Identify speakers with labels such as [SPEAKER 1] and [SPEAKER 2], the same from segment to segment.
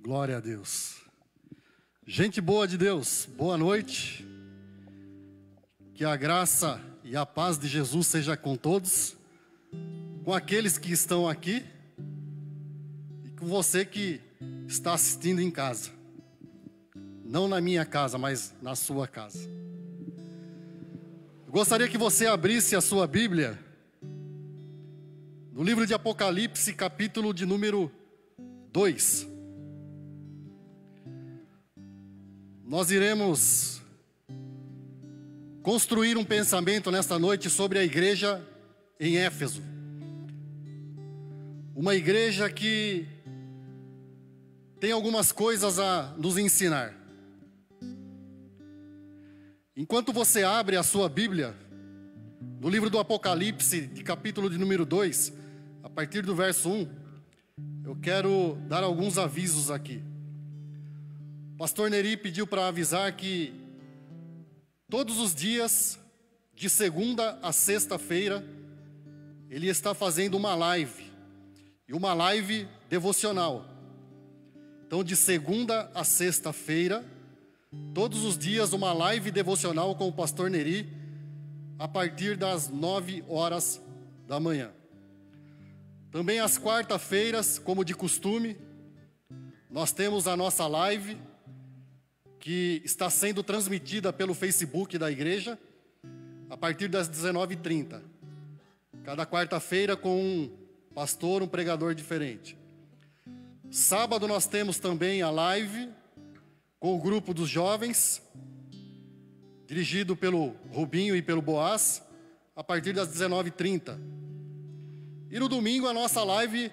[SPEAKER 1] Glória a Deus. Gente boa de Deus, boa noite. Que a graça e a paz de Jesus seja com todos, com aqueles que estão aqui e com você que está assistindo em casa. Não na minha casa, mas na sua casa. Eu gostaria que você abrisse a sua Bíblia no livro de Apocalipse, capítulo de número 2. Nós iremos construir um pensamento nesta noite sobre a igreja em Éfeso. Uma igreja que tem algumas coisas a nos ensinar. Enquanto você abre a sua Bíblia, no livro do Apocalipse, de capítulo de número 2, a partir do verso 1, eu quero dar alguns avisos aqui. Pastor Neri pediu para avisar que todos os dias, de segunda a sexta-feira, ele está fazendo uma live, e uma live devocional. Então, de segunda a sexta-feira, todos os dias, uma live devocional com o pastor Neri, a partir das 9 horas da manhã. Também às quarta-feiras, como de costume, nós temos a nossa live, que está sendo transmitida pelo Facebook da igreja, a partir das 19h30. Cada quarta-feira com um pastor, um pregador diferente. Sábado nós temos também a live com o grupo dos jovens, dirigido pelo Rubinho e pelo Boaz, a partir das 19h30. E no domingo a nossa live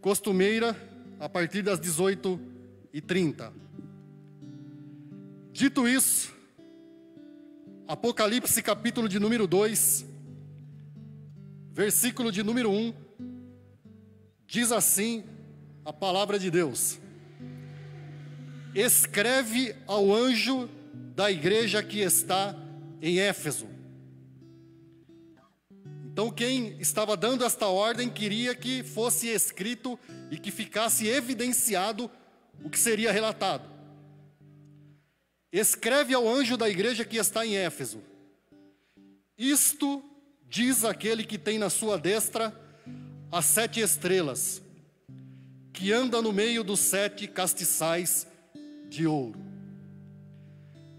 [SPEAKER 1] costumeira, a partir das 18h30. Dito isso, Apocalipse capítulo de número 2, versículo de número 1, diz assim a palavra de Deus: escreve ao anjo da igreja que está em Éfeso. Então quem estava dando esta ordem queria que fosse escrito e que ficasse evidenciado o que seria relatado. Escreve ao anjo da igreja que está em Éfeso: isto diz aquele que tem na sua destra as 7 estrelas, que anda no meio dos 7 castiçais de ouro.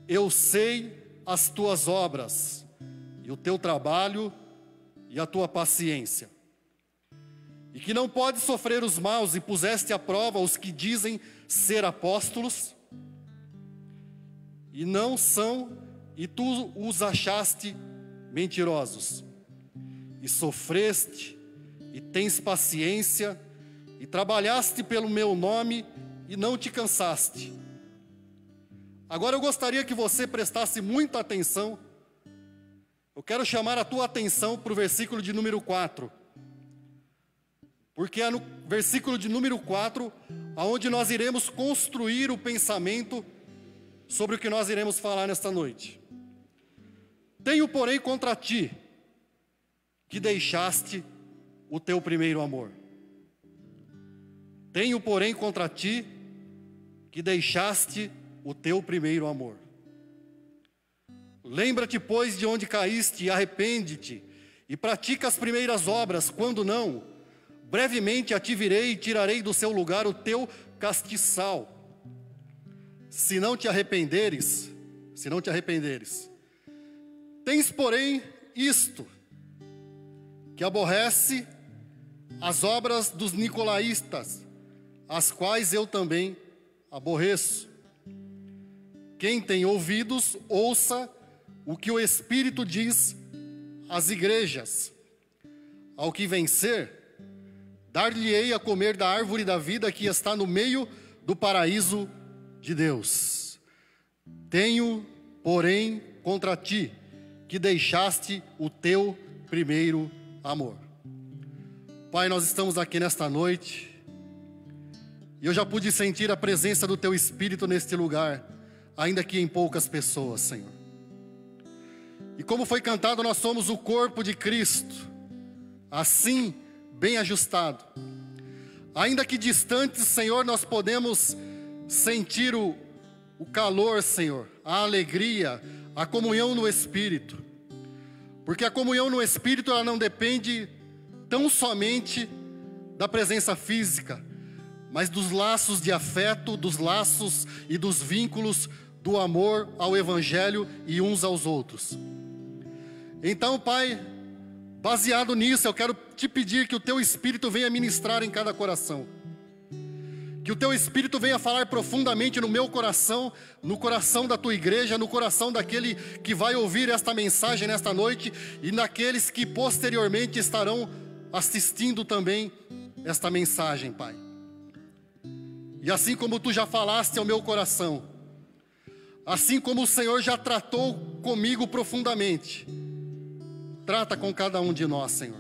[SPEAKER 1] Eu sei as tuas obras, e o teu trabalho, e a tua paciência, e que não podes sofrer os maus, e puseste à prova os que dizem ser apóstolos, e não são, e tu os achaste mentirosos. E sofreste, e tens paciência, e trabalhaste pelo meu nome, e não te cansaste. Agora eu gostaria que você prestasse muita atenção. Eu quero chamar a tua atenção para o versículo de número 4. Porque é no versículo de número 4, aonde nós iremos construir o pensamento sobre o que nós iremos falar nesta noite. Tenho, porém, contra ti, que deixaste o teu primeiro amor. Tenho, porém, contra ti, que deixaste o teu primeiro amor. Lembra-te, pois, de onde caíste, e arrepende-te, e pratica as primeiras obras, quando não, brevemente a ti virei e tirarei do seu lugar o teu castiçal. Se não te arrependeres, tens, porém, isto, que aborrece as obras dos nicolaítas, as quais eu também aborreço. Quem tem ouvidos, ouça o que o Espírito diz às igrejas. Ao que vencer, dar-lhe-ei a comer da árvore da vida que está no meio do paraíso de Deus. Tenho, porém, contra ti, que deixaste o teu primeiro amor. Pai, nós estamos aqui nesta noite, e eu já pude sentir a presença do teu Espírito neste lugar, ainda que em poucas pessoas, Senhor. E como foi cantado, nós somos o corpo de Cristo, assim, bem ajustado. Ainda que distantes, Senhor, nós podemos sentir o calor, Senhor, a alegria, a comunhão no Espírito. Porque a comunhão no Espírito, ela não depende tão somente da presença física, mas dos laços de afeto, dos laços e dos vínculos do amor ao Evangelho e uns aos outros. Então, Pai, baseado nisso, eu quero te pedir que o Teu Espírito venha ministrar em cada coração. Que o Teu Espírito venha falar profundamente no meu coração, no coração da Tua igreja, no coração daquele que vai ouvir esta mensagem nesta noite e naqueles que posteriormente estarão assistindo também esta mensagem, Pai. E assim como Tu já falaste ao meu coração, assim como o Senhor já tratou comigo profundamente, trata com cada um de nós, Senhor.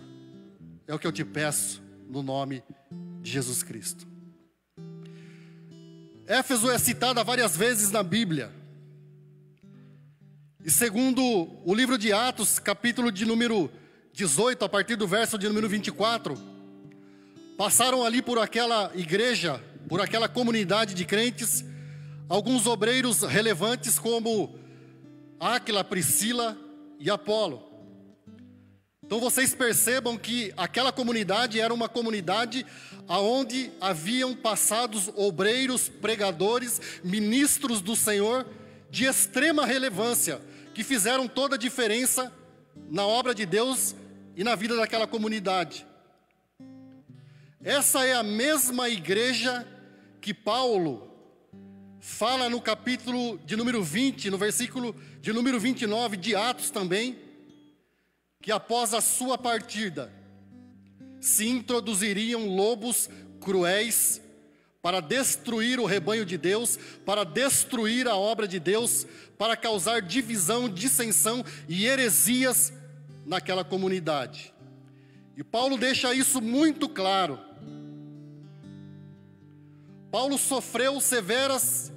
[SPEAKER 1] É o que eu te peço no nome de Jesus Cristo. Éfeso é citada várias vezes na Bíblia. E segundo o livro de Atos, capítulo de número 18, a partir do verso de número 24, passaram ali por aquela igreja, por aquela comunidade de crentes, alguns obreiros relevantes como Áquila, Priscila e Apolo. Então vocês percebam que aquela comunidade era uma comunidade aonde haviam passados obreiros, pregadores, ministros do Senhor de extrema relevância, que fizeram toda a diferença na obra de Deus e na vida daquela comunidade. Essa é a mesma igreja que Paulo fala no capítulo de número 20, no versículo de número 29 de Atos também, que após a sua partida, se introduziriam lobos cruéis para destruir o rebanho de Deus, para destruir a obra de Deus, para causar divisão, dissensão e heresias naquela comunidade. E Paulo deixa isso muito claro. Paulo sofreu severas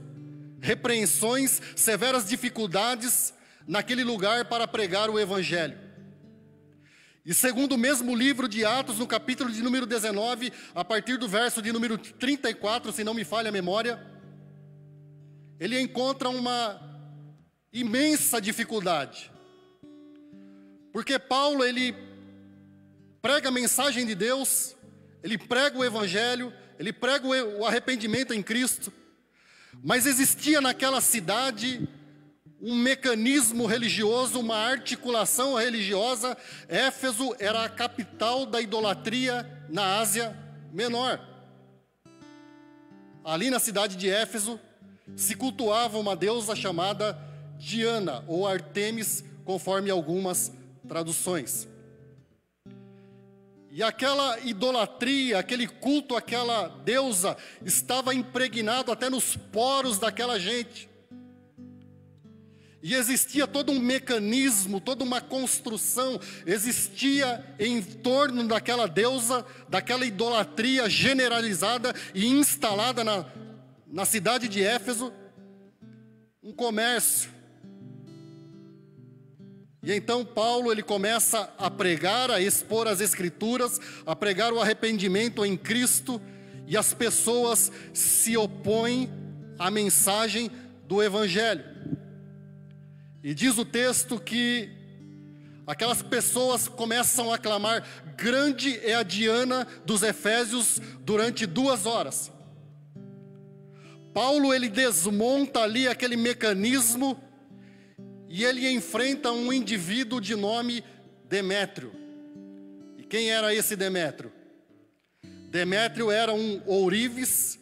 [SPEAKER 1] repreensões, severas dificuldades naquele lugar para pregar o Evangelho. E segundo o mesmo livro de Atos, no capítulo de número 19, a partir do verso de número 34, se não me falha a memória, ele encontra uma imensa dificuldade. Porque Paulo, ele prega a mensagem de Deus, ele prega o Evangelho, ele prega o arrependimento em Cristo, mas existia naquela cidade um mecanismo religioso, uma articulação religiosa. Éfeso era a capital da idolatria na Ásia Menor. Ali na cidade de Éfeso se cultuava uma deusa chamada Diana ou Artemis, conforme algumas traduções. E aquela idolatria, aquele culto àquela deusa estava impregnado até nos poros daquela gente. E existia todo um mecanismo, toda uma construção, existia em torno daquela deusa, daquela idolatria generalizada e instalada na cidade de Éfeso, um comércio. E então Paulo, ele começa a pregar, a expor as Escrituras, a pregar o arrependimento em Cristo, e as pessoas se opõem à mensagem do Evangelho. E diz o texto que aquelas pessoas começam a clamar: grande é a Diana dos Efésios, durante 2 horas. Paulo, ele desmonta ali aquele mecanismo e ele enfrenta um indivíduo de nome Demétrio. E quem era esse Demétrio? Demétrio era um ourives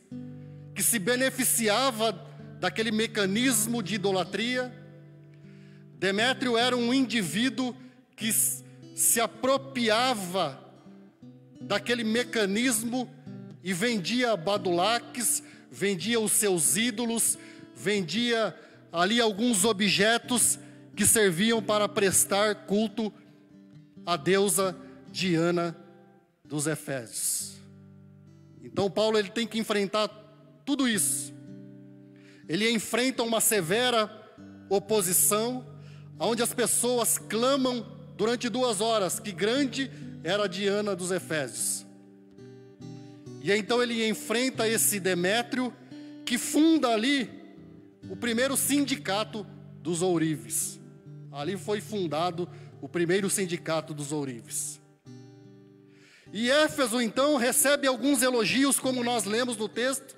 [SPEAKER 1] que se beneficiava daquele mecanismo de idolatria. Demétrio era um indivíduo que se apropriava daquele mecanismo e vendia badulaques, vendia os seus ídolos, vendia ali alguns objetos que serviam para prestar culto à deusa Diana dos Efésios. Então Paulo, ele tem que enfrentar tudo isso. Ele enfrenta uma severa oposição, onde as pessoas clamam durante 2 horas que grande era a Diana dos Efésios. E então ele enfrenta esse Demétrio, que funda ali o primeiro sindicato dos ourives. Ali foi fundado o primeiro sindicato dos ourives. E Éfeso então recebe alguns elogios, como nós lemos no texto.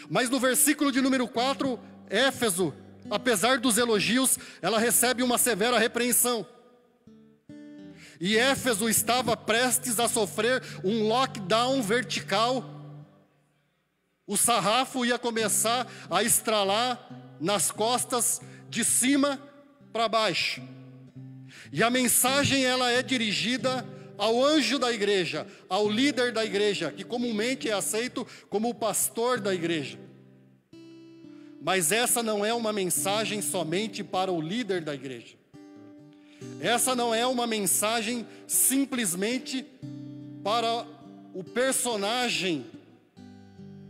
[SPEAKER 1] Mas no versículo de número 4, Éfeso, apesar dos elogios, ela recebe uma severa repreensão. E Éfeso estava prestes a sofrer um lockdown vertical. O sarrafo ia começar a estralar nas costas de cima para baixo. E a mensagem ela é dirigida ao anjo da igreja, ao líder da igreja, que comumente é aceito como o pastor da igreja. Mas essa não é uma mensagem somente para o líder da igreja. Essa não é uma mensagem simplesmente para o personagem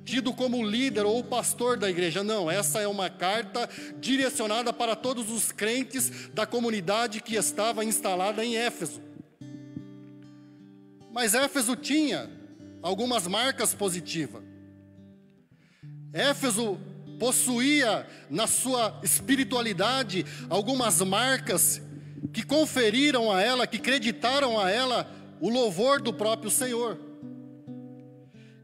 [SPEAKER 1] tido como líder ou pastor da igreja. Não, essa é uma carta direcionada para todos os crentes da comunidade que estava instalada em Éfeso. Mas Éfeso tinha algumas marcas positivas. Éfeso possuía na sua espiritualidade algumas marcas que conferiram a ela, que creditaram a ela o louvor do próprio Senhor.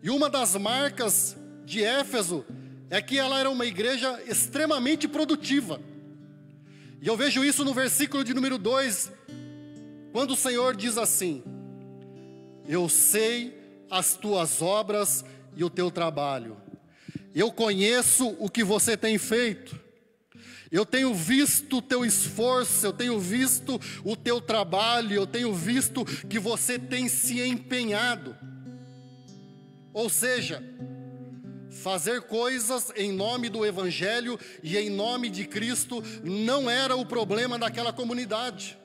[SPEAKER 1] E uma das marcas de Éfeso é que ela era uma igreja extremamente produtiva. E eu vejo isso no versículo de número 2, quando o Senhor diz assim: eu sei as tuas obras e o teu trabalho. Eu conheço o que você tem feito. Eu tenho visto o teu esforço, eu tenho visto o teu trabalho, eu tenho visto que você tem se empenhado. Ou seja, fazer coisas em nome do Evangelho e em nome de Cristo não era o problema daquela comunidade.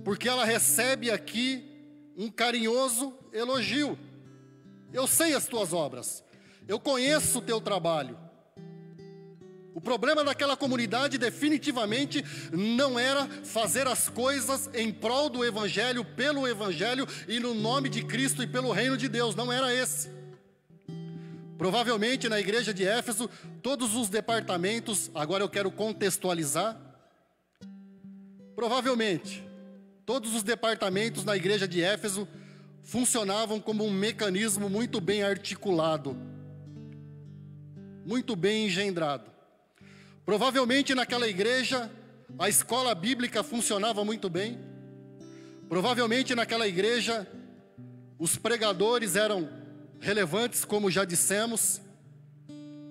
[SPEAKER 1] Porque ela recebe aqui um carinhoso elogio. Eu sei as tuas obras, eu conheço o teu trabalho. O problema daquela comunidade definitivamente não era fazer as coisas em prol do Evangelho, pelo Evangelho e no nome de Cristo e pelo reino de Deus, não era esse. Provavelmente na igreja de Éfeso, todos os departamentos, agora eu quero contextualizar, provavelmente todos os departamentos na igreja de Éfeso funcionavam como um mecanismo muito bem articulado, muito bem engendrado. Provavelmente naquela igreja a escola bíblica funcionava muito bem. Provavelmente naquela igreja os pregadores eram relevantes, como já dissemos,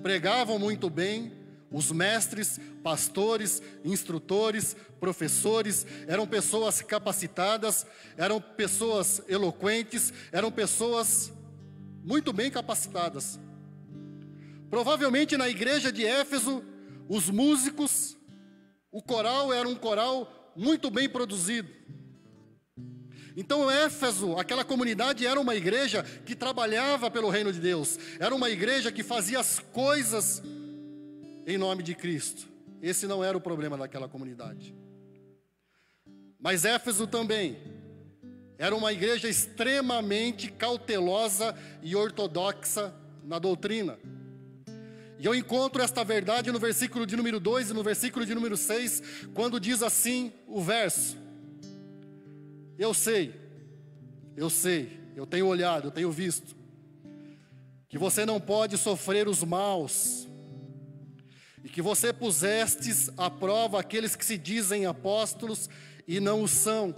[SPEAKER 1] pregavam muito bem. Os mestres, pastores, instrutores, professores eram pessoas capacitadas, eram pessoas eloquentes, eram pessoas muito bem capacitadas. Provavelmente na igreja de Éfeso os músicos, o coral era um coral muito bem produzido. Então Éfeso, aquela comunidade, era uma igreja que trabalhava pelo reino de Deus. Era uma igreja que fazia as coisas em nome de Cristo. Esse não era o problema daquela comunidade. Mas Éfeso também era uma igreja extremamente cautelosa e ortodoxa na doutrina. E eu encontro esta verdade no versículo de número 2 e no versículo de número 6, quando diz assim o verso: eu sei, eu tenho olhado, eu tenho visto, que você não pode sofrer os maus, e que você pusestes à prova aqueles que se dizem apóstolos e não o são.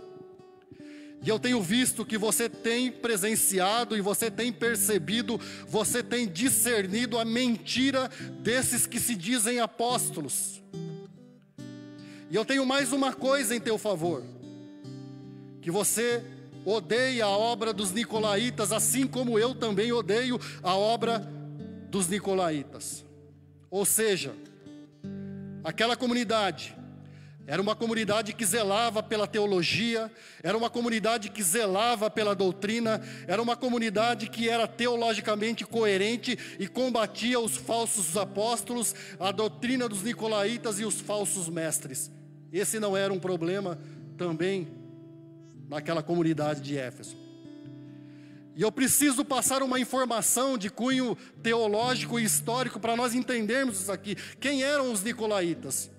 [SPEAKER 1] E eu tenho visto que você tem presenciado e você tem percebido, você tem discernido a mentira desses que se dizem apóstolos. E eu tenho mais uma coisa em teu favor: que você odeia a obra dos nicolaítas, assim como eu também odeio a obra dos nicolaítas. Ou seja, aquela comunidade era uma comunidade que zelava pela teologia, era uma comunidade que zelava pela doutrina, era uma comunidade que era teologicamente coerente e combatia os falsos apóstolos, a doutrina dos nicolaítas e os falsos mestres. Esse não era um problema também naquela comunidade de Éfeso. E eu preciso passar uma informação de cunho teológico e histórico para nós entendermos isso aqui. Quem eram os nicolaítas?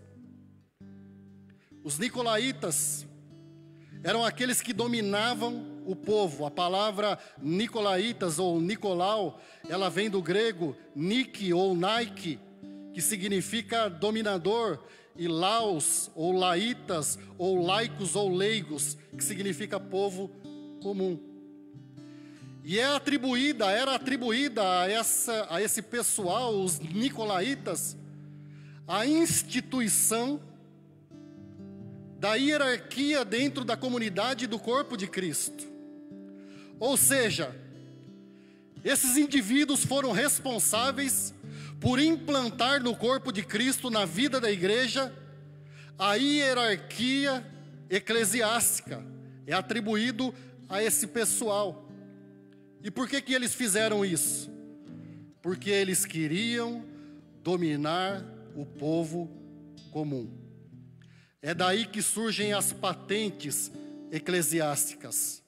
[SPEAKER 1] Os nicolaítas eram aqueles que dominavam o povo. A palavra nicolaítas ou Nicolau, ela vem do grego Nike ou Nike, que significa dominador, e laos ou laitas ou laicos ou leigos, que significa povo comum. E era atribuída a esse pessoal, os nicolaítas, a instituição da hierarquia dentro da comunidade do corpo de Cristo. Ou seja, esses indivíduos foram responsáveis por implantar no corpo de Cristo, na vida da igreja, a hierarquia eclesiástica. É atribuído a esse pessoal. E por que eles fizeram isso? Porque eles queriam dominar o povo comum. É daí que surgem as patentes eclesiásticas.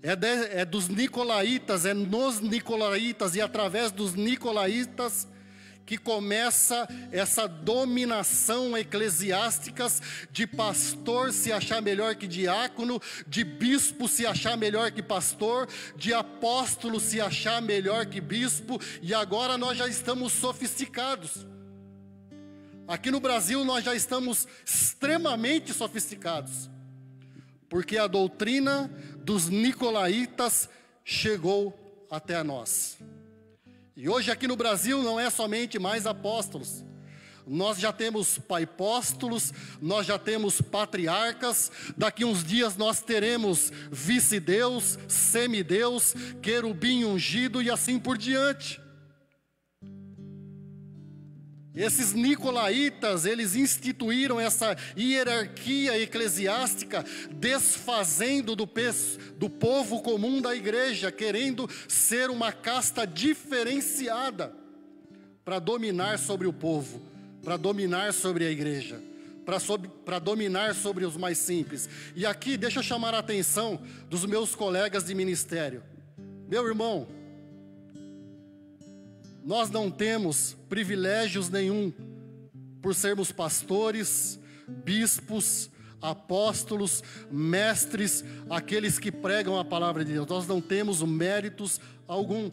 [SPEAKER 1] É dos nicolaítas, é nos nicolaítas e através dos nicolaítas que começa essa dominação eclesiástica de pastor se achar melhor que diácono, de bispo se achar melhor que pastor, de apóstolo se achar melhor que bispo, e agora nós já estamos sofisticados. Aqui no Brasil nós já estamos extremamente sofisticados, porque a doutrina dos nicolaítas chegou até nós. E hoje aqui no Brasil não é somente mais apóstolos. Nós já temos paipóstolos, nós já temos patriarcas. Daqui uns dias nós teremos vice-deus, semideus, querubim ungido e assim por diante. Esses nicolaítas, eles instituíram essa hierarquia eclesiástica, desfazendo do povo comum da igreja, querendo ser uma casta diferenciada para dominar sobre o povo, para dominar sobre a igreja, para dominar sobre os mais simples. E aqui deixa eu chamar a atenção dos meus colegas de ministério. Meu irmão, nós não temos privilégios nenhum por sermos pastores, bispos, apóstolos, mestres, aqueles que pregam a palavra de Deus. Nós não temos méritos algum.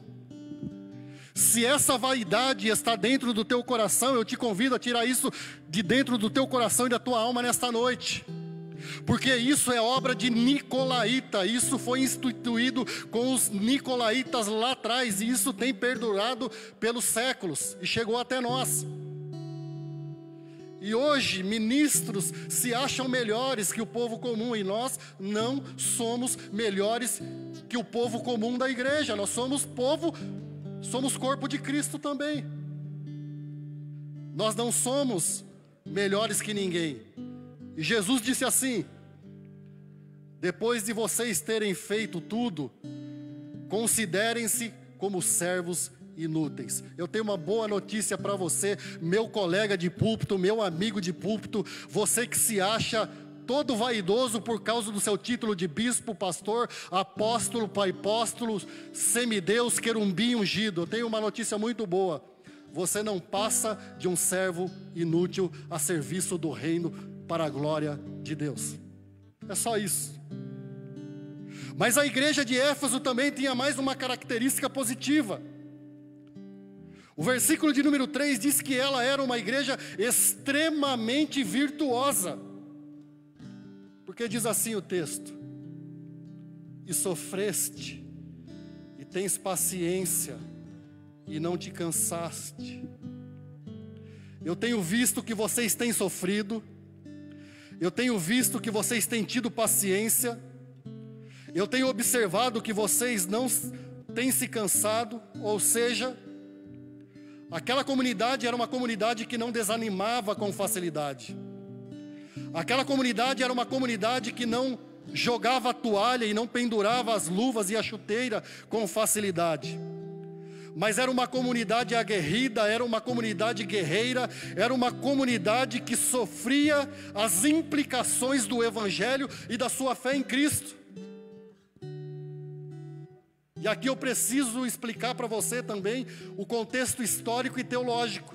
[SPEAKER 1] Se essa vaidade está dentro do teu coração, eu te convido a tirar isso de dentro do teu coração e da tua alma nesta noite. Porque isso é obra de nicolaíta, isso foi instituído com os nicolaítas lá atrás, e isso tem perdurado pelos séculos, e chegou até nós. E hoje, ministros se acham melhores que o povo comum, e nós não somos melhores que o povo comum da igreja, nós somos povo, somos corpo de Cristo também. Nós não somos melhores que ninguém. E Jesus disse assim: depois de vocês terem feito tudo, considerem-se como servos inúteis. Eu tenho uma boa notícia para você, meu colega de púlpito, meu amigo de púlpito, você que se acha todo vaidoso por causa do seu título de bispo, pastor, apóstolo, paipóstolo, semideus, querubim ungido. Eu tenho uma notícia muito boa: você não passa de um servo inútil a serviço do reino para a glória de Deus. É só isso. Mas a igreja de Éfeso também tinha mais uma característica positiva. O versículo de número 3 diz que ela era uma igreja extremamente virtuosa. Porque diz assim o texto: e sofreste, e tens paciência, e não te cansaste. Eu tenho visto que vocês têm sofrido, eu tenho visto que vocês têm tido paciência, eu tenho observado que vocês não têm se cansado. Ou seja, aquela comunidade era uma comunidade que não desanimava com facilidade. Aquela comunidade era uma comunidade que não jogava a toalha e não pendurava as luvas e a chuteira com facilidade. Mas era uma comunidade aguerrida, era uma comunidade guerreira, era uma comunidade que sofria as implicações do Evangelho e da sua fé em Cristo. E aqui eu preciso explicar para você também o contexto histórico e teológico.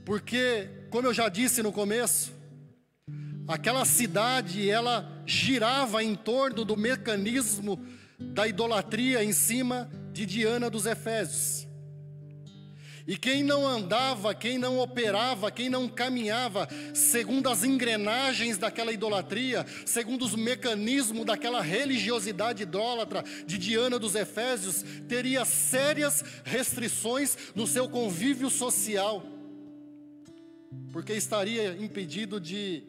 [SPEAKER 1] Porque, como eu já disse no começo, aquela cidade, ela girava em torno do mecanismo da idolatria em cima de Diana dos Efésios. E quem não andava, quem não operava, quem não caminhava segundo as engrenagens daquela idolatria, segundo os mecanismos daquela religiosidade idólatra de Diana dos Efésios, teria sérias restrições no seu convívio social, porque estaria impedido de,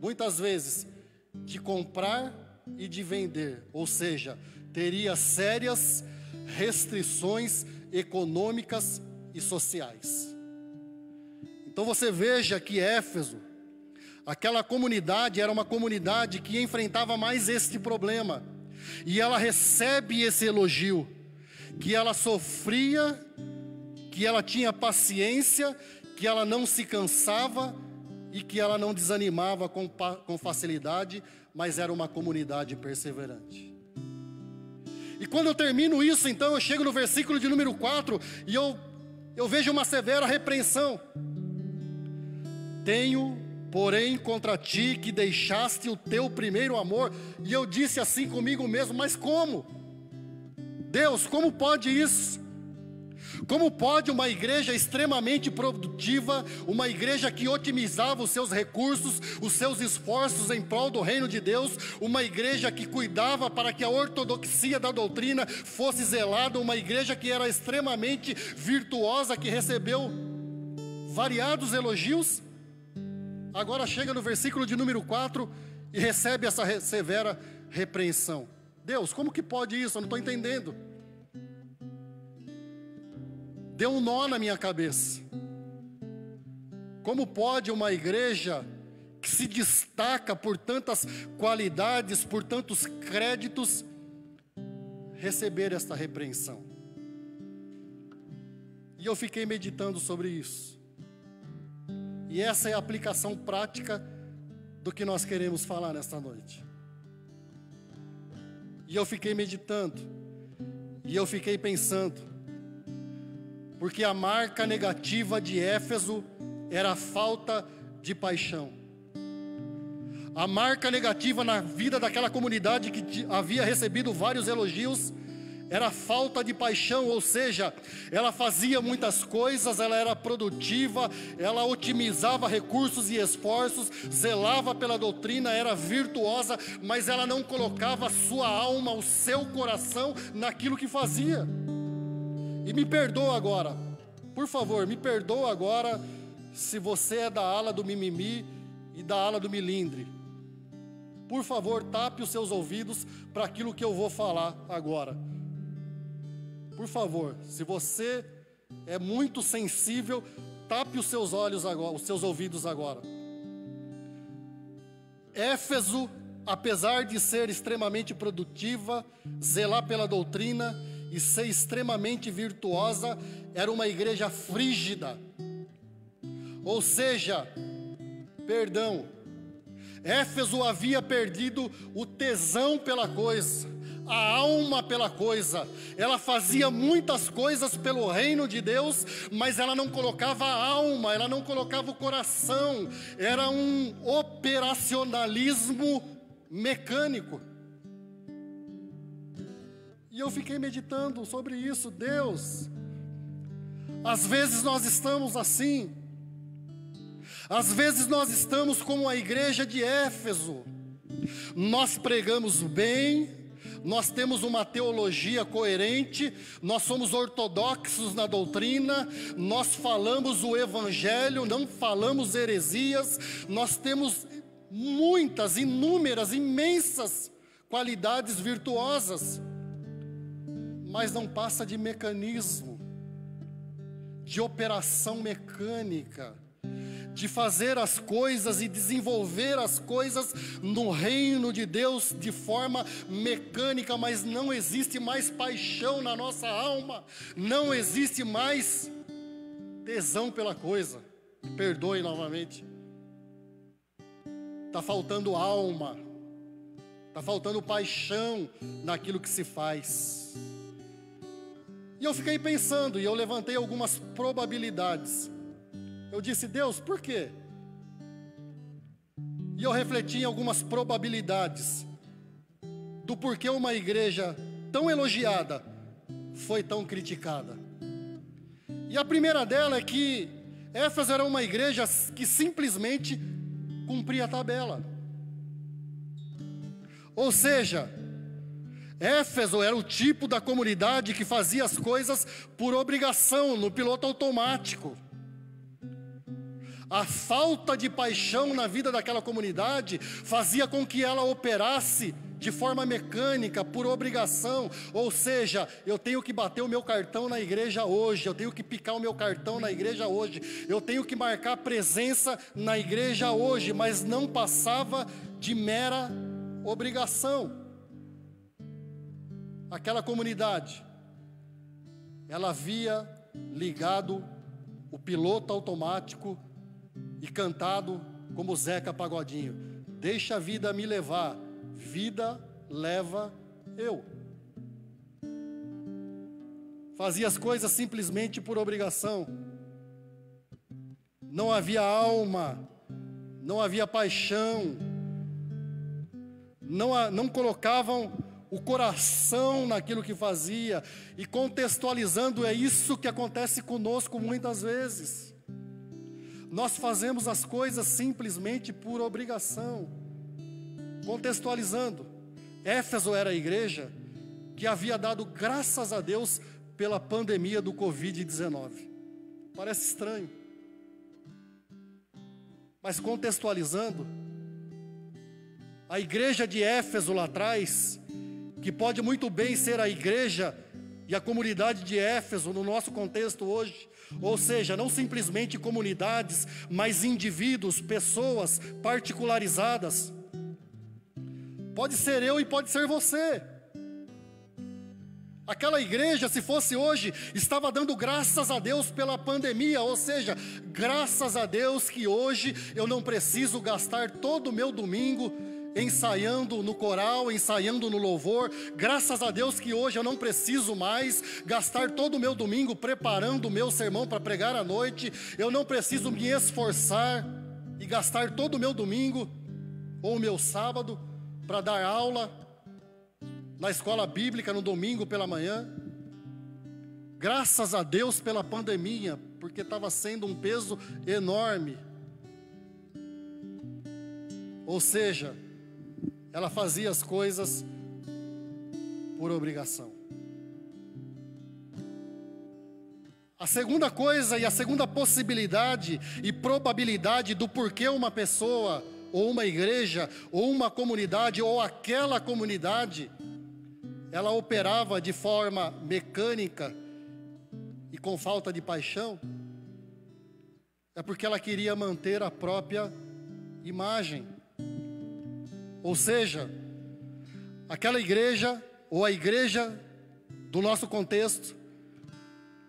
[SPEAKER 1] muitas vezes, de comprar e de vender, ou seja, teria sérias restrições econômicas e sociais. Então você veja que Éfeso, aquela comunidade, era uma comunidade que enfrentava mais este problema, e ela recebe esse elogio, que ela sofria, que ela tinha paciência, que ela não se cansava e que ela não desanimava com facilidade, mas era uma comunidade perseverante. E quando eu termino isso, então eu chego no versículo de número 4 e eu vejo uma severa repreensão. Tenho, porém, contra ti que deixaste o teu primeiro amor. E eu disse assim comigo mesmo, mas como? Deus, como pode isso? Como pode uma igreja extremamente produtiva, uma igreja que otimizava os seus recursos, os seus esforços em prol do reino de Deus, uma igreja que cuidava para que a ortodoxia da doutrina fosse zelada, uma igreja que era extremamente virtuosa, que recebeu variados elogios, agora chega no versículo de número 4 e recebe essa severa repreensão. Deus, como que pode isso? Eu não estou entendendo. Deu um nó na minha cabeça. Como pode uma igreja que se destaca por tantas qualidades, por tantos créditos, receber esta repreensão? E eu fiquei meditando sobre isso. E essa é a aplicação prática do que nós queremos falar nesta noite. E eu fiquei meditando, e eu fiquei pensando, porque a marca negativa de Éfeso era a falta de paixão. A marca negativa na vida daquela comunidade que havia recebido vários elogios era a falta de paixão, ou seja, ela fazia muitas coisas, ela era produtiva, ela otimizava recursos e esforços, zelava pela doutrina, era virtuosa, mas ela não colocava a sua alma, o seu coração naquilo que fazia. E me perdoa agora, por favor, me perdoa agora se você é da ala do mimimi e da ala do milindre. Por favor, tape os seus ouvidos para aquilo que eu vou falar agora. Por favor, se você é muito sensível, tape os seus olhos agora, os seus ouvidos agora. Éfeso, apesar de ser extremamente produtiva, zelar pela doutrina e ser extremamente virtuosa, era uma igreja frígida. Ou seja, Éfeso havia perdido o tesão pela coisa, a alma pela coisa. Ela fazia muitas coisas pelo reino de Deus, mas ela não colocava a alma, ela não colocava o coração. Era um operacionalismo mecânico. E eu fiquei meditando sobre isso. Deus, às vezes nós estamos assim. Às vezes nós estamos como a igreja de Éfeso. Nós pregamos bem, nós temos uma teologia coerente, nós somos ortodoxos na doutrina, nós falamos o evangelho, não falamos heresias, nós temos muitas, inúmeras, imensas qualidades virtuosas, mas não passa de mecanismo, de operação mecânica, de fazer as coisas e desenvolver as coisas no reino de Deus de forma mecânica, mas não existe mais paixão na nossa alma, não existe mais tesão pela coisa. Perdoe novamente. Está faltando alma, está faltando paixão naquilo que se faz. E eu fiquei pensando, e eu levantei algumas probabilidades. Eu disse: Deus, por quê? E eu refleti em algumas probabilidades do porquê uma igreja tão elogiada foi tão criticada. E a primeira dela é que Éfeso era uma igreja que simplesmente cumpria a tabela. Ou seja, Éfeso era o tipo da comunidade que fazia as coisas por obrigação, no piloto automático. A falta de paixão na vida daquela comunidade fazia com que ela operasse de forma mecânica, por obrigação. Ou seja, eu tenho que bater o meu cartão na igreja hoje, eu tenho que picar o meu cartão na igreja hoje, eu tenho que marcar presença na igreja hoje, mas não passava de mera obrigação. Aquela comunidade, ela havia ligado o piloto automático e cantado como Zeca Pagodinho: deixa a vida me levar, vida leva eu. Fazia as coisas simplesmente por obrigação. Não havia alma, não havia paixão, não colocavam o coração naquilo que fazia. E contextualizando, é isso que acontece conosco muitas vezes. Nós fazemos as coisas simplesmente por obrigação. Contextualizando, Éfeso era a igreja que havia dado graças a Deus pela pandemia do Covid-19. Parece estranho. Mas contextualizando, a igreja de Éfeso lá atrás, que pode muito bem ser a igreja e a comunidade de Éfeso no nosso contexto hoje, ou seja, não simplesmente comunidades, mas indivíduos, pessoas particularizadas. Pode ser eu e pode ser você. Aquela igreja, se fosse hoje, estava dando graças a Deus pela pandemia, ou seja, graças a Deus que hoje eu não preciso gastar todo o meu domingo ensaiando no coral, ensaiando no louvor. Graças a Deus que hoje eu não preciso mais gastar todo o meu domingo preparando o meu sermão para pregar à noite. Eu não preciso me esforçar e gastar todo o meu domingo ou o meu sábado para dar aula na escola bíblica no domingo pela manhã. Graças a Deus pela pandemia, porque estava sendo um peso enorme. Ou seja, ela fazia as coisas por obrigação. A segunda coisa e a segunda possibilidade e probabilidade do porquê uma pessoa, ou uma igreja, ou uma comunidade, ou aquela comunidade, ela operava de forma mecânica e com falta de paixão, é porque ela queria manter a própria imagem. Ou seja, aquela igreja, ou a igreja do nosso contexto,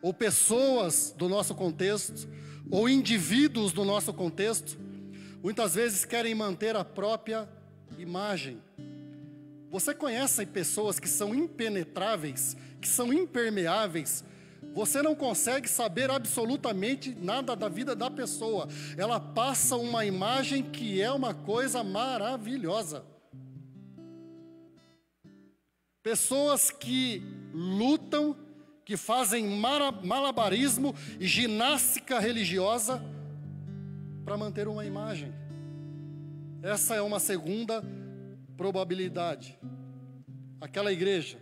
[SPEAKER 1] ou pessoas do nosso contexto, ou indivíduos do nosso contexto, muitas vezes querem manter a própria imagem. Você conhece pessoas que são impenetráveis, que são impermeáveis? Você não consegue saber absolutamente nada da vida da pessoa. Ela passa uma imagem que é uma coisa maravilhosa. Pessoas que lutam, que fazem malabarismo e ginástica religiosa para manter uma imagem. Essa é uma segunda probabilidade. Aquela igreja,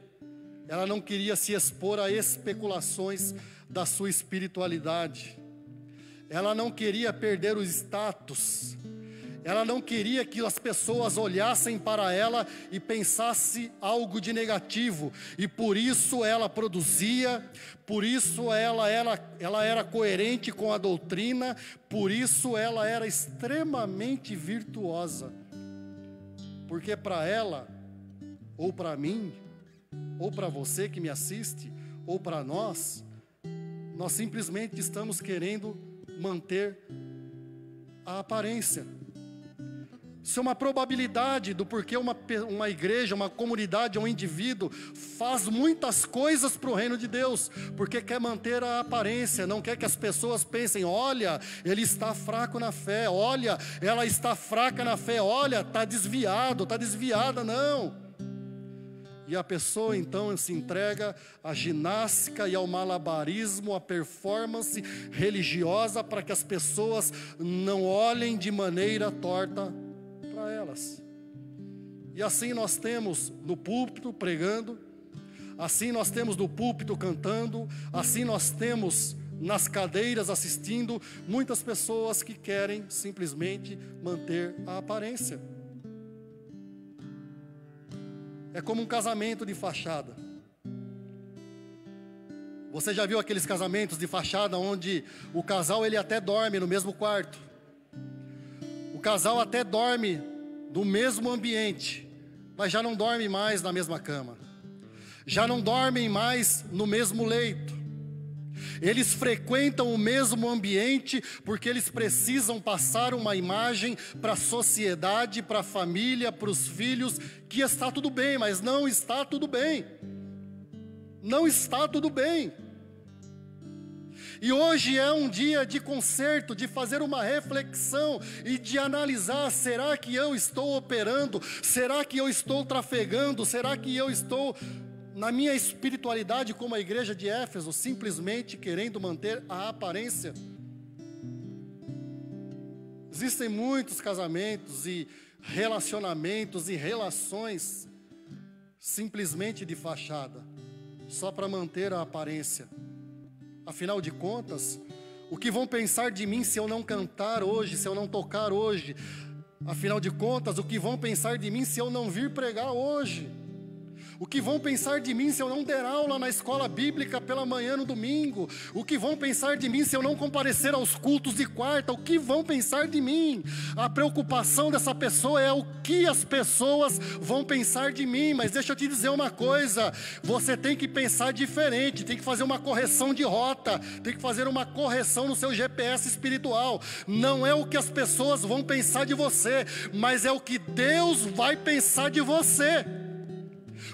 [SPEAKER 1] ela não queria se expor a especulações da sua espiritualidade. Ela não queria perder o status. Ela não queria que as pessoas olhassem para ela e pensassem algo de negativo. E por isso ela produzia, por isso ela era coerente com a doutrina, por isso ela era extremamente virtuosa. Porque para ela, ou para mim, ou para você que me assiste, ou para nós simplesmente estamos querendo manter a aparência. Isso é uma probabilidade do porquê uma igreja, uma comunidade, um indivíduo faz muitas coisas para o reino de Deus, porque quer manter a aparência, não quer que as pessoas pensem: olha, ele está fraco na fé, olha, ela está fraca na fé, olha, está desviado, está desviada, não. E a pessoa então se entrega à ginástica e ao malabarismo, à performance religiosa, para que as pessoas não olhem de maneira torta para elas. E assim nós temos no púlpito pregando, assim nós temos no púlpito cantando, assim nós temos nas cadeiras assistindo muitas pessoas que querem simplesmente manter a aparência. É como um casamento de fachada. Você já viu aqueles casamentos de fachada onde o casal ele até dorme no mesmo quarto? O casal até dorme no mesmo ambiente, mas já não dorme mais na mesma cama. Já não dormem mais no mesmo leito. Eles frequentam o mesmo ambiente porque eles precisam passar uma imagem para a sociedade, para a família, para os filhos, que está tudo bem, mas não está tudo bem. Não está tudo bem. E hoje é um dia de conserto, de fazer uma reflexão e de analisar: será que eu estou operando? Será que eu estou trafegando? Será que eu estou na minha espiritualidade como a igreja de Éfeso, simplesmente querendo manter a aparência? Existem muitos casamentos e relacionamentos e relações simplesmente de fachada, só para manter a aparência. Afinal de contas, o que vão pensar de mim se eu não cantar hoje, se eu não tocar hoje? Afinal de contas, o que vão pensar de mim se eu não vir pregar hoje? O que vão pensar de mim se eu não der aula na escola bíblica pela manhã no domingo? O que vão pensar de mim se eu não comparecer aos cultos de quarta? O que vão pensar de mim? A preocupação dessa pessoa é o que as pessoas vão pensar de mim. Mas deixa eu te dizer uma coisa: você tem que pensar diferente, tem que fazer uma correção de rota, tem que fazer uma correção no seu GPS espiritual. Não é o que as pessoas vão pensar de você, mas é o que Deus vai pensar de você.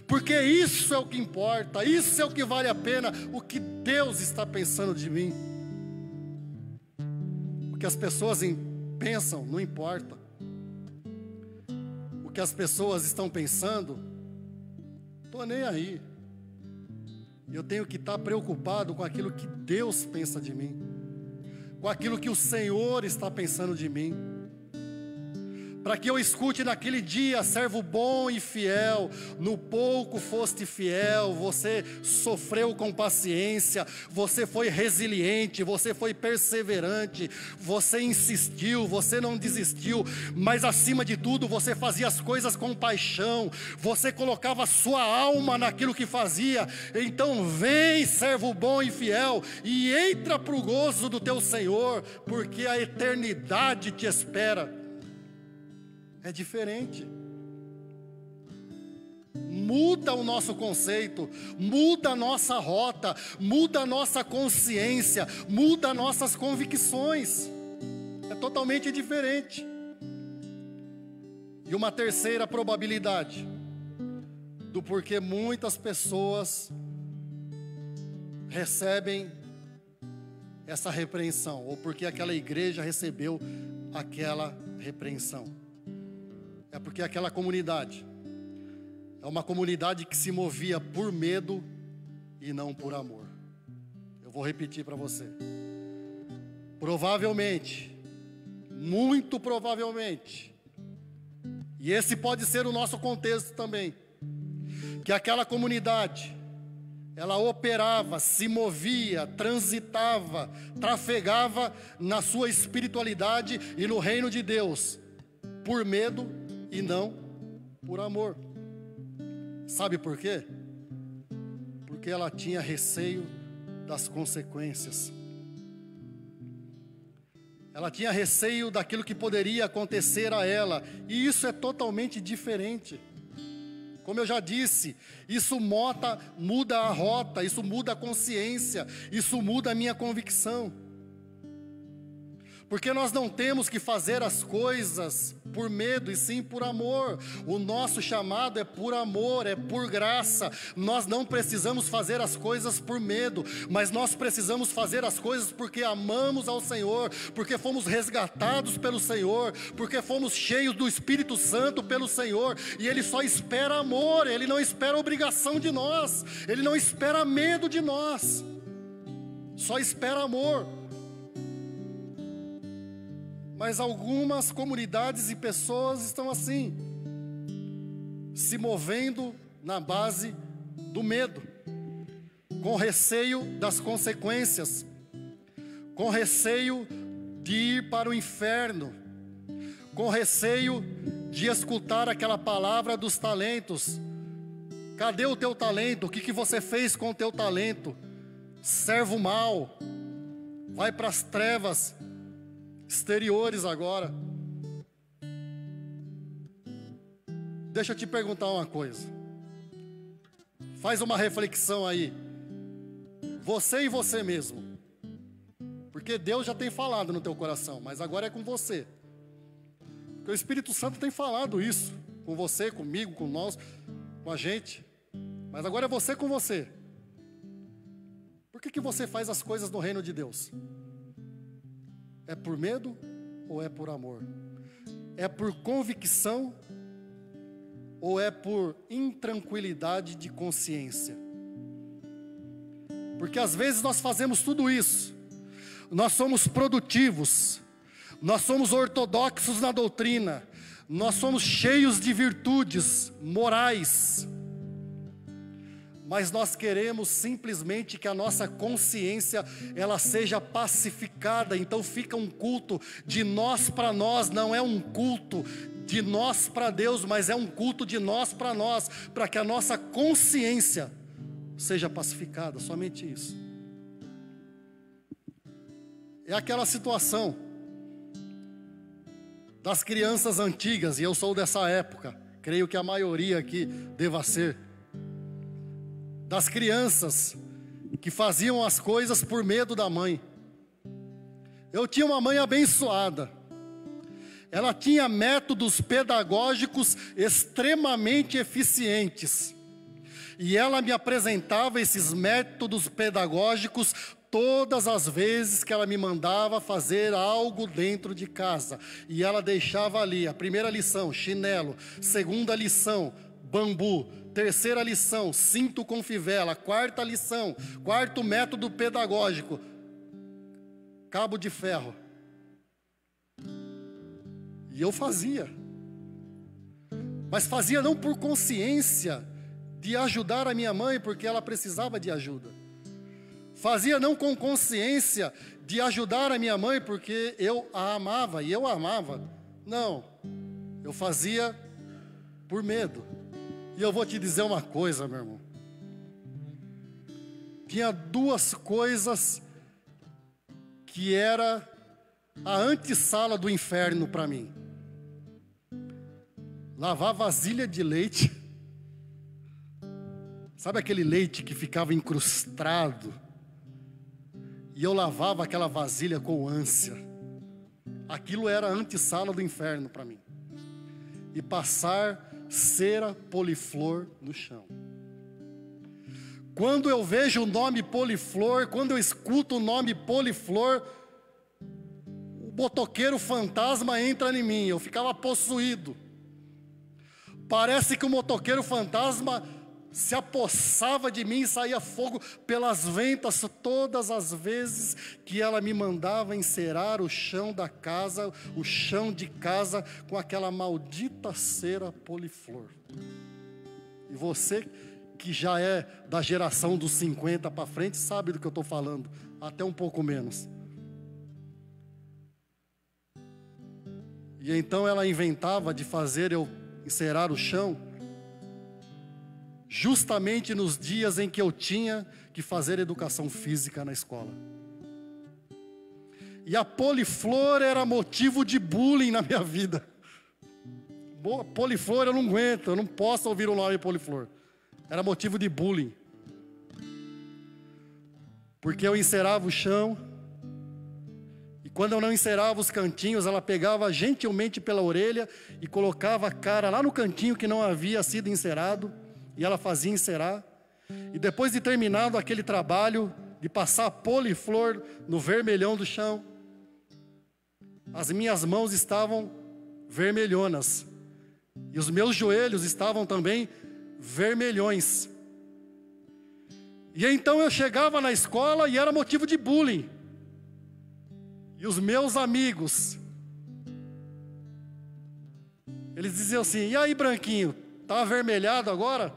[SPEAKER 1] Porque isso é o que importa, isso é o que vale a pena, o que Deus está pensando de mim. O que as pessoas pensam não importa. O que as pessoas estão pensando, estou nem aí. Eu tenho que estar preocupado com aquilo que Deus pensa de mim, com aquilo que o Senhor está pensando de mim. Para que eu escute naquele dia: servo bom e fiel, no pouco foste fiel, você sofreu com paciência, você foi resiliente, você foi perseverante, você insistiu, você não desistiu, mas acima de tudo você fazia as coisas com paixão, você colocava a sua alma naquilo que fazia. Então vem, servo bom e fiel, e entra para o gozo do teu Senhor, porque a eternidade te espera. É diferente. Muda o nosso conceito, muda a nossa rota, muda a nossa consciência, muda nossas convicções. É totalmente diferente. E uma terceira probabilidade do porquê muitas pessoas recebem essa repreensão, ou porque aquela igreja recebeu aquela repreensão. É porque aquela comunidade é uma comunidade que se movia por medo e não por amor. Eu vou repetir para você. Provavelmente, muito provavelmente, e esse pode ser o nosso contexto também, que aquela comunidade, ela operava, se movia, transitava, trafegava na sua espiritualidade e no reino de Deus, por medo e não por amor. Sabe por quê? Porque ela tinha receio das consequências. Ela tinha receio daquilo que poderia acontecer a ela. E isso é totalmente diferente. Como eu já disse, isso muda a rota, isso muda a consciência, isso muda a minha convicção. Porque nós não temos que fazer as coisas por medo, e sim por amor. O nosso chamado é por amor, é por graça. Nós não precisamos fazer as coisas por medo, mas nós precisamos fazer as coisas porque amamos ao Senhor, porque fomos resgatados pelo Senhor, porque fomos cheios do Espírito Santo pelo Senhor, e Ele só espera amor, Ele não espera obrigação de nós, Ele não espera medo de nós, só espera amor. Mas algumas comunidades e pessoas estão assim, se movendo na base do medo, com receio das consequências, com receio de ir para o inferno, com receio de escutar aquela palavra dos talentos. Cadê o teu talento? O que você fez com o teu talento? Servo mau, vai para as trevas exteriores agora. Deixa eu te perguntar uma coisa. Faz uma reflexão aí. Você e você mesmo. Porque Deus já tem falado no teu coração, mas agora é com você. Porque o Espírito Santo tem falado isso com você, comigo, com nós, com a gente. Mas agora é você com você. Por que você faz as coisas no reino de Deus? É por medo ou é por amor? É por convicção ou é por intranquilidade de consciência? Porque às vezes nós fazemos tudo isso. Nós somos produtivos, nós somos ortodoxos na doutrina, nós somos cheios de virtudes morais, mas nós queremos simplesmente que a nossa consciência ela seja pacificada. Então fica um culto de nós para nós, não é um culto de nós para Deus, mas é um culto de nós, para que a nossa consciência seja pacificada, somente isso. É aquela situação das crianças antigas, e eu sou dessa época, creio que a maioria aqui deva ser, das crianças que faziam as coisas por medo da mãe. Eu tinha uma mãe abençoada. Ela tinha métodos pedagógicos extremamente eficientes. E ela me apresentava esses métodos pedagógicos todas as vezes que ela me mandava fazer algo dentro de casa. E ela deixava ali a primeira lição, chinelo. Segunda lição, bambu. Terceira lição, cinto com fivela. Quarta lição, quarto método pedagógico, cabo de ferro. E eu fazia. Mas fazia não por consciência de ajudar a minha mãe, porque ela precisava de ajuda. Fazia não com consciência de ajudar a minha mãe, porque eu a amava, e eu a amava. Não, eu fazia por medo. E eu vou te dizer uma coisa, meu irmão. Tinha duas coisas que era a antessala do inferno para mim. Lavar vasilha de leite. Sabe aquele leite que ficava incrustado? E eu lavava aquela vasilha com ânsia. Aquilo era a antessala do inferno para mim. E passar cera poliflor no chão. Quando eu vejo o nome poliflor, quando eu escuto o nome poliflor, o motoqueiro fantasma entra em mim. Eu ficava possuído. Parece que o motoqueiro fantasma se apossava de mim e saía fogo pelas ventas todas as vezes que ela me mandava encerar o chão da casa, o chão de casa com aquela maldita cera poliflor. E você que já é da geração dos 50 para frente sabe do que eu estou falando, até um pouco menos. E então ela inventava de fazer eu encerar o chão justamente nos dias em que eu tinha que fazer educação física na escola. E a poliflor era motivo de bullying na minha vida. Poliflor eu não aguento, eu não posso ouvir o nome poliflor. Era motivo de bullying. Porque eu encerava o chão, e Quando eu não encerava os cantinhos, ela pegava gentilmente pela orelha e colocava a cara lá no cantinho que não havia sido encerado, e ela fazia encerar. E depois de terminado aquele trabalho, de passar poliflor no vermelhão do chão, as minhas mãos estavam vermelhonas, e os meus joelhos estavam também vermelhões. E então eu chegava na escola e era motivo de bullying. E os meus amigos, eles diziam assim: e aí, branquinho, tá avermelhado agora?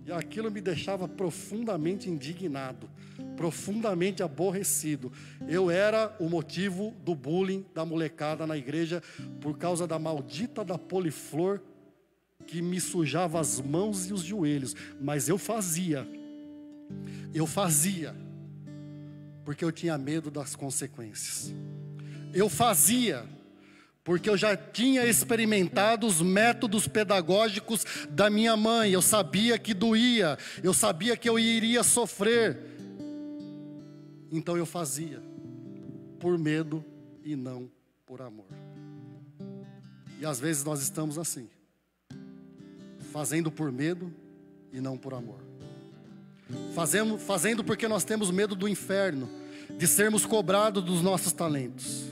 [SPEAKER 1] E aquilo me deixava profundamente indignado, profundamente aborrecido. Eu era o motivo do bullying da molecada na igreja, por causa da maldita da poliflor que me sujava as mãos e os joelhos. Mas eu fazia, porque eu tinha medo das consequências. Eu fazia porque eu já tinha experimentado os métodos pedagógicos da minha mãe. Eu sabia que doía, eu sabia que eu iria sofrer. Então eu fazia, por medo e não por amor. E às vezes nós estamos assim, fazendo por medo e não por amor. Fazendo porque nós temos medo do inferno, de sermos cobrados dos nossos talentos.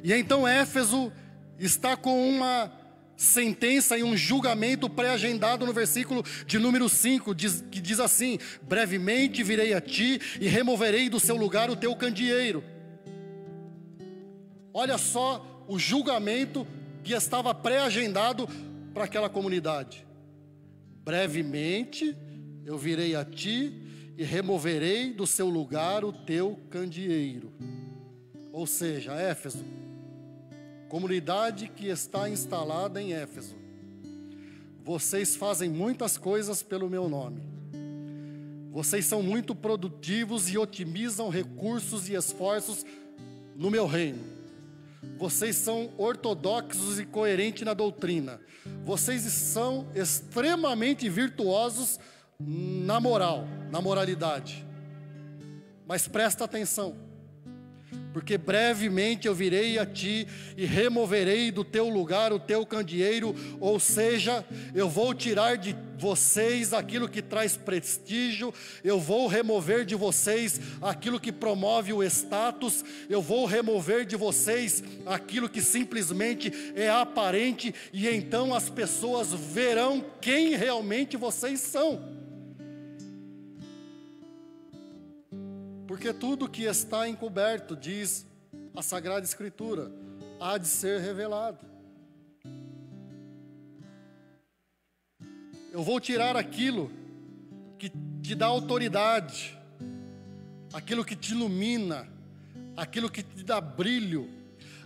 [SPEAKER 1] E então Éfeso está com uma sentença e um julgamento pré-agendado no versículo de número 5, que diz assim: brevemente virei a ti e removerei do seu lugar o teu candeeiro. Olha só o julgamento que estava pré-agendado para aquela comunidade. Brevemente eu virei a ti e removerei do seu lugar o teu candeeiro. Ou seja, Éfeso, comunidade que está instalada em Éfeso, vocês fazem muitas coisas pelo meu nome. Vocês são muito produtivos e otimizam recursos e esforços no meu reino. Vocês são ortodoxos e coerentes na doutrina. Vocês são extremamente virtuosos na moral, na moralidade. Mas presta atenção, porque brevemente eu virei a ti e removerei do teu lugar o teu candeeiro, ou seja, eu vou tirar de vocês aquilo que traz prestígio, eu vou remover de vocês aquilo que promove o status, eu vou remover de vocês aquilo que simplesmente é aparente, e então as pessoas verão quem realmente vocês são. Porque tudo que está encoberto, diz a Sagrada Escritura, há de ser revelado. Eu vou tirar aquilo que te dá autoridade, aquilo que te ilumina, aquilo que te dá brilho,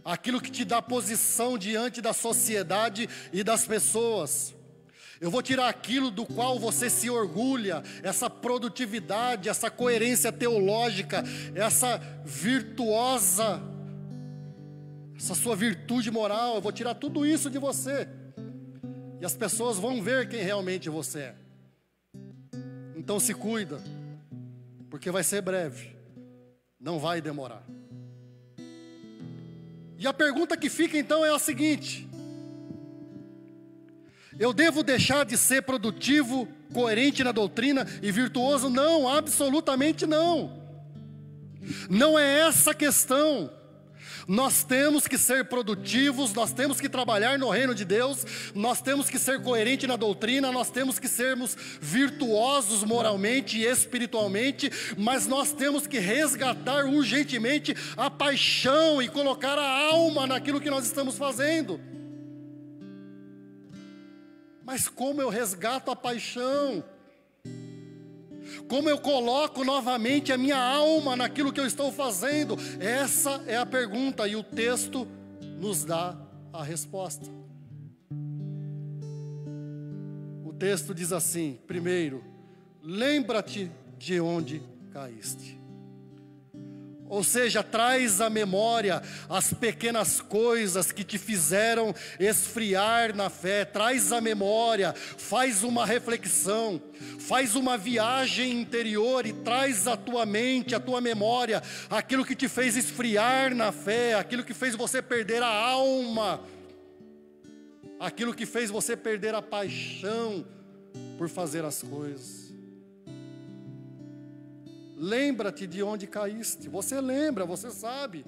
[SPEAKER 1] aquilo que te dá posição diante da sociedade e das pessoas. Eu vou tirar aquilo do qual você se orgulha, essa produtividade, essa coerência teológica, essa virtuosa, essa sua virtude moral. Eu vou tirar tudo isso de você, e as pessoas vão ver quem realmente você é. Então se cuida, porque vai ser breve, não vai demorar. E a pergunta que fica então é a seguinte: eu devo deixar de ser produtivo, coerente na doutrina e virtuoso? Não, absolutamente não. Não é essa a questão. Nós temos que ser produtivos, nós temos que trabalhar no reino de Deus, nós temos que ser coerentes na doutrina, nós temos que sermos virtuosos moralmente e espiritualmente, mas nós temos que resgatar urgentemente a paixão e colocar a alma naquilo que nós estamos fazendo. Mas como eu resgato a paixão? Como eu coloco novamente a minha alma naquilo que eu estou fazendo? Essa é a pergunta, e o texto nos dá a resposta. O texto diz assim: primeiro, lembra-te de onde caíste. Ou seja, traz à memória as pequenas coisas que te fizeram esfriar na fé. Traz à memória, faz uma reflexão, faz uma viagem interior e traz à tua mente, à tua memória, aquilo que te fez esfriar na fé, aquilo que fez você perder a alma, aquilo que fez você perder a paixão por fazer as coisas. Lembra-te de onde caíste. Você lembra, você sabe.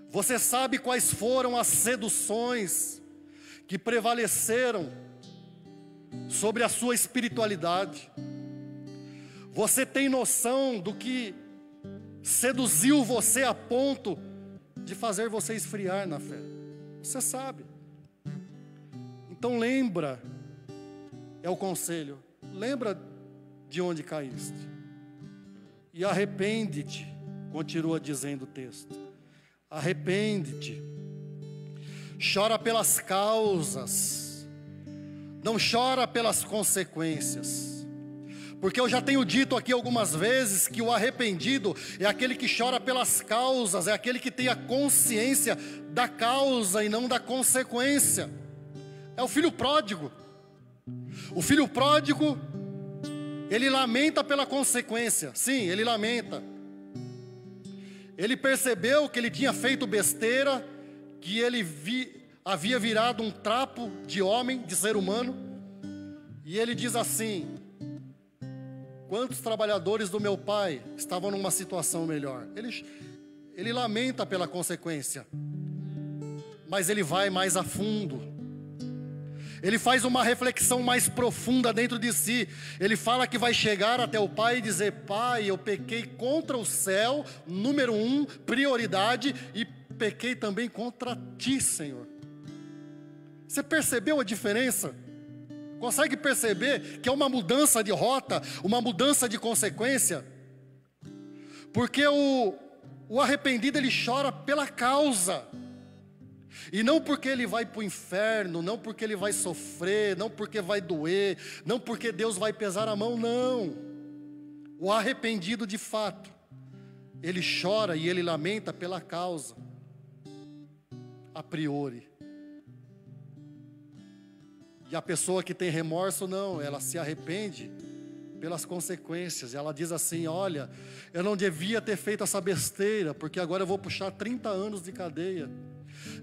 [SPEAKER 1] Você sabe quais foram as seduções que prevaleceram sobre a sua espiritualidade. Você tem noção do que seduziu você a ponto de fazer você esfriar na fé. Você sabe. Então lembra, é o conselho. Lembra de onde caíste. E arrepende-te, continua dizendo o texto. Arrepende-te. Chora pelas causas, não chora pelas consequências. Porque eu já tenho dito aqui algumas vezes que o arrependido é aquele que chora pelas causas, é aquele que tem a consciência da causa e não da consequência. É o filho pródigo. O filho pródigo, ele lamenta pela consequência. Sim, ele lamenta. Ele percebeu que ele tinha feito besteira, que ele havia virado um trapo de homem, de ser humano. E ele diz assim: quantos trabalhadores do meu pai estavam numa situação melhor? Ele lamenta pela consequência, mas ele vai mais a fundo. Ele faz uma reflexão mais profunda dentro de si. Ele fala que vai chegar até o pai e dizer: pai, eu pequei contra o céu, número 1, prioridade, e pequei também contra ti, Senhor. Você percebeu a diferença? Consegue perceber que é uma mudança de rota, uma mudança de consequência? Porque o arrependido, ele chora pela causa. E não porque ele vai para o inferno, não porque ele vai sofrer, não porque vai doer, não porque Deus vai pesar a mão, não. O arrependido de fato, ele chora e ele lamenta pela causa, a priori. E a pessoa que tem remorso não, ela se arrepende pelas consequências. Ela diz assim: olha, eu não devia ter feito essa besteira, porque agora eu vou puxar 30 anos de cadeia.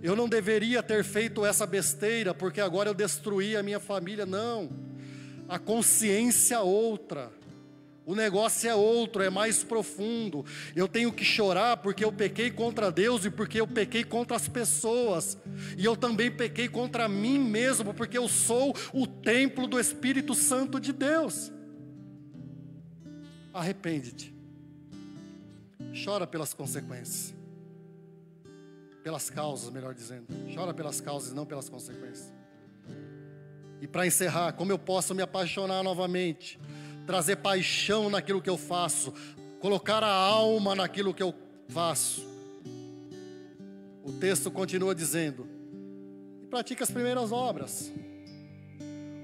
[SPEAKER 1] Eu não deveria ter feito essa besteira, porque agora eu destruí a minha família. Não, a consciência é outra, o negócio é outro, é mais profundo. Eu tenho que chorar porque eu pequei contra Deus e porque eu pequei contra as pessoas. E eu também pequei contra mim mesmo, porque eu sou o templo do Espírito Santo de Deus. Arrepende-te. Chora pelas consequências. Pelas causas, melhor dizendo. Chora pelas causas, não pelas consequências. E para encerrar, como eu posso me apaixonar novamente? Trazer paixão naquilo que eu faço, colocar a alma naquilo que eu faço. O texto continua dizendo: e pratica as primeiras obras.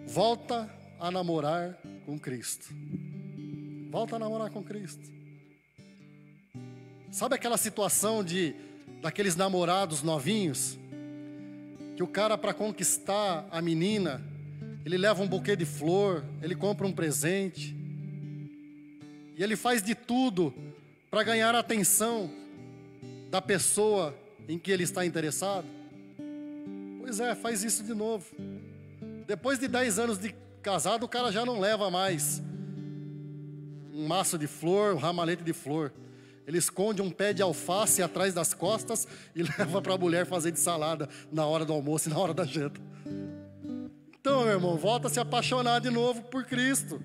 [SPEAKER 1] Volta a namorar com Cristo. Volta a namorar com Cristo. Sabe aquela situação daqueles namorados novinhos, que o cara, para conquistar a menina, ele leva um buquê de flor, ele compra um presente, e ele faz de tudo para ganhar a atenção da pessoa em que ele está interessado? Pois é, faz isso de novo. Depois de 10 anos de casado, o cara já não leva mais um maço de flor, um ramalhete de flor. Ele esconde um pé de alface atrás das costas e leva para a mulher fazer de salada na hora do almoço e na hora da janta. Então, meu irmão, volta a se apaixonar de novo por Cristo.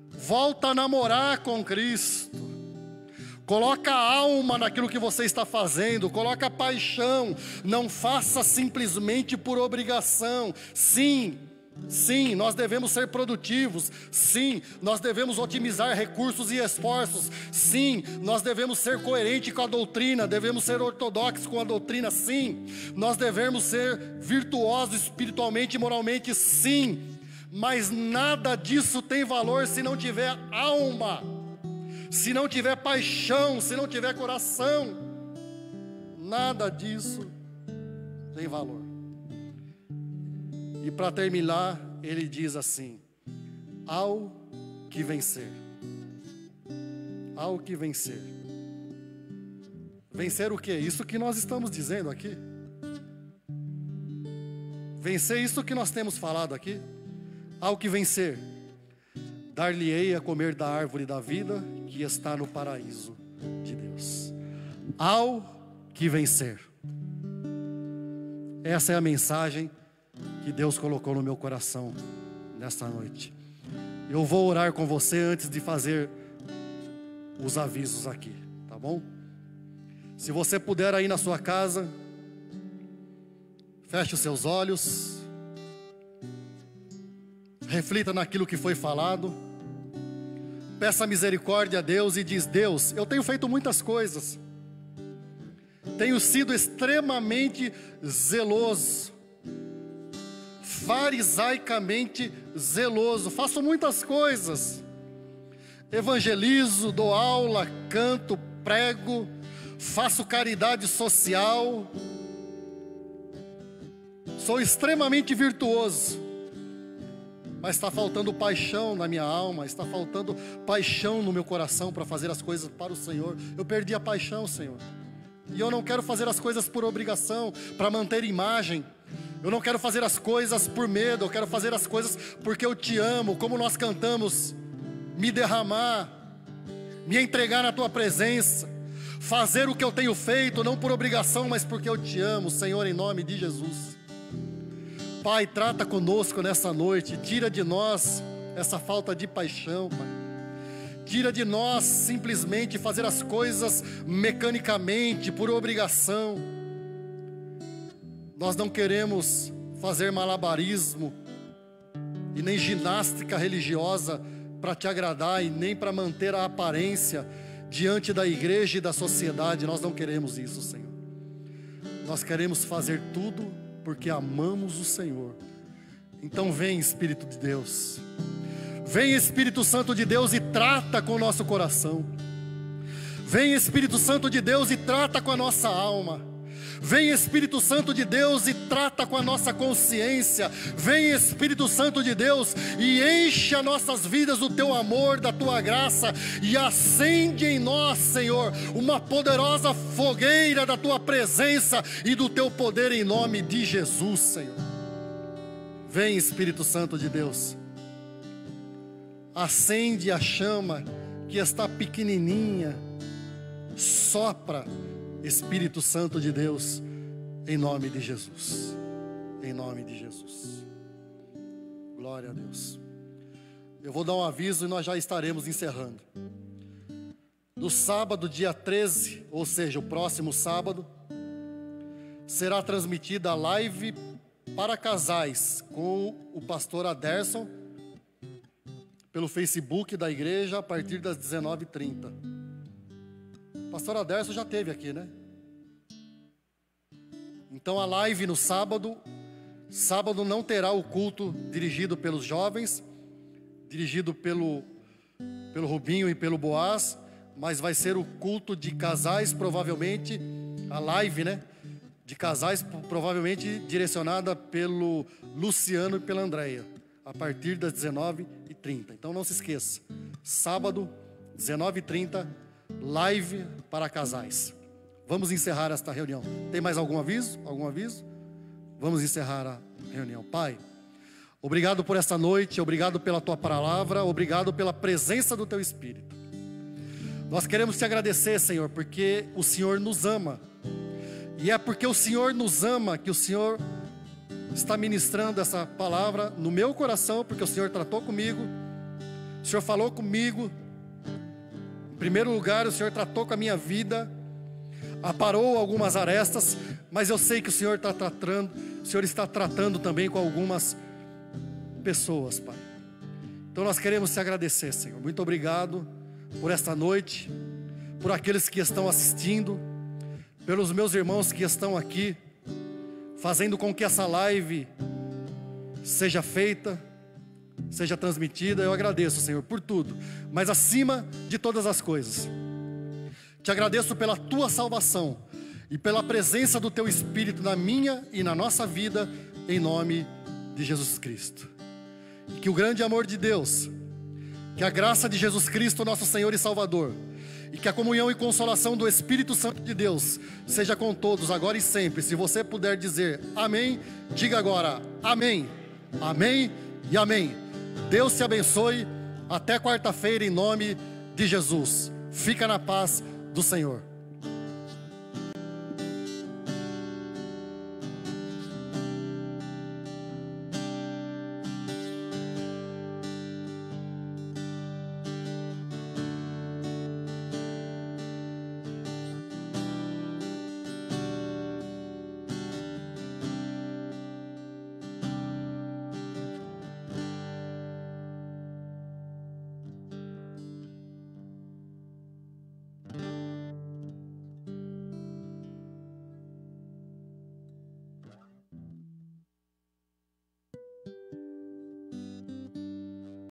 [SPEAKER 1] Volta a namorar com Cristo. Coloca a alma naquilo que você está fazendo. Coloca a paixão. Não faça simplesmente por obrigação. Sim, nós devemos ser produtivos. Sim, nós devemos otimizar recursos e esforços. Sim, nós devemos ser coerentes com a doutrina. Devemos ser ortodoxos com a doutrina. Sim, nós devemos ser virtuosos espiritualmente e moralmente. Sim, mas nada disso tem valor se não tiver alma, se não tiver paixão, se não tiver coração, nada disso tem valor. E para terminar, ele diz assim: ao que vencer. Ao que vencer. Vencer o quê? Isso que nós estamos dizendo aqui. Vencer isso que nós temos falado aqui. Ao que vencer, dar-lhe-ei a comer da árvore da vida que está no paraíso de Deus. Ao que vencer. Essa é a mensagem que Deus colocou no meu coração nesta noite. Eu vou orar com você antes de fazer os avisos aqui, tá bom? Se você puder aí na sua casa, feche os seus olhos, reflita naquilo que foi falado, peça misericórdia a Deus e diz: Deus, eu tenho feito muitas coisas, tenho sido extremamente zeloso, farisaicamente zeloso, faço muitas coisas, evangelizo, dou aula, canto, prego, faço caridade social, sou extremamente virtuoso, mas está faltando paixão na minha alma, está faltando paixão no meu coração para fazer as coisas para o Senhor. Eu perdi a paixão, Senhor, e eu não quero fazer as coisas por obrigação, para manter imagem. Eu não quero fazer as coisas por medo, eu quero fazer as coisas porque eu te amo, como nós cantamos, me derramar, me entregar na tua presença, fazer o que eu tenho feito, não por obrigação, mas porque eu te amo, Senhor, em nome de Jesus. Pai, trata conosco nessa noite, tira de nós essa falta de paixão, Pai. Tira de nós simplesmente fazer as coisas mecanicamente, por obrigação. Nós não queremos fazer malabarismo e nem ginástica religiosa para te agradar e nem para manter a aparência diante da igreja e da sociedade. Nós não queremos isso, Senhor. Nós queremos fazer tudo porque amamos o Senhor. Então vem, Espírito de Deus, vem, Espírito Santo de Deus, e trata com o nosso coração. Vem, Espírito Santo de Deus, e trata com a nossa alma. Vem, Espírito Santo de Deus, e trata com a nossa consciência. Vem, Espírito Santo de Deus, e enche as nossas vidas do teu amor, da tua graça, e acende em nós, Senhor, uma poderosa fogueira da tua presença e do teu poder, em nome de Jesus, Senhor. Vem, Espírito Santo de Deus, acende a chama que está pequenininha, sopra, Espírito Santo de Deus, em nome de Jesus, em nome de Jesus. Glória a Deus. Eu vou dar um aviso e nós já estaremos encerrando. No sábado, dia 13, ou seja, o próximo sábado, será transmitida a live para casais com o pastor Aderson, pelo Facebook da igreja, a partir das 19h30. Pastor Aderson já esteve aqui, né? Então a live no sábado não terá o culto dirigido pelos jovens, dirigido pelo Rubinho e pelo Boaz, mas vai ser o culto de casais, provavelmente, a live, né? De casais, provavelmente direcionada pelo Luciano e pela Andréia, a partir das 19h30. Então não se esqueça, sábado, 19h30, live para casais. Vamos encerrar esta reunião. Tem mais algum aviso? Algum aviso? Vamos encerrar a reunião. Pai, obrigado por esta noite, obrigado pela tua palavra, obrigado pela presença do teu Espírito. Nós queremos te agradecer, Senhor, porque o Senhor nos ama. E é porque o Senhor nos ama que o Senhor está ministrando essa palavra no meu coração, porque o Senhor tratou comigo, o Senhor falou comigo. Em primeiro lugar, o Senhor tratou com a minha vida, aparou algumas arestas, mas eu sei que o Senhor está tratando também com algumas pessoas, Pai. Então nós queremos te agradecer, Senhor. Muito obrigado por esta noite, por aqueles que estão assistindo, pelos meus irmãos que estão aqui, fazendo com que essa live seja feita, seja transmitida. Eu agradeço, Senhor, por tudo, mas acima de todas as coisas, te agradeço pela tua salvação e pela presença do teu Espírito na minha e na nossa vida, em nome de Jesus Cristo. E que o grande amor de Deus, que a graça de Jesus Cristo, nosso Senhor e Salvador, e que a comunhão e consolação do Espírito Santo de Deus seja com todos, agora e sempre. Se você puder dizer amém, diga agora amém, amém e amém. Deus te abençoe. Até quarta-feira, em nome de Jesus. Fica na paz do Senhor.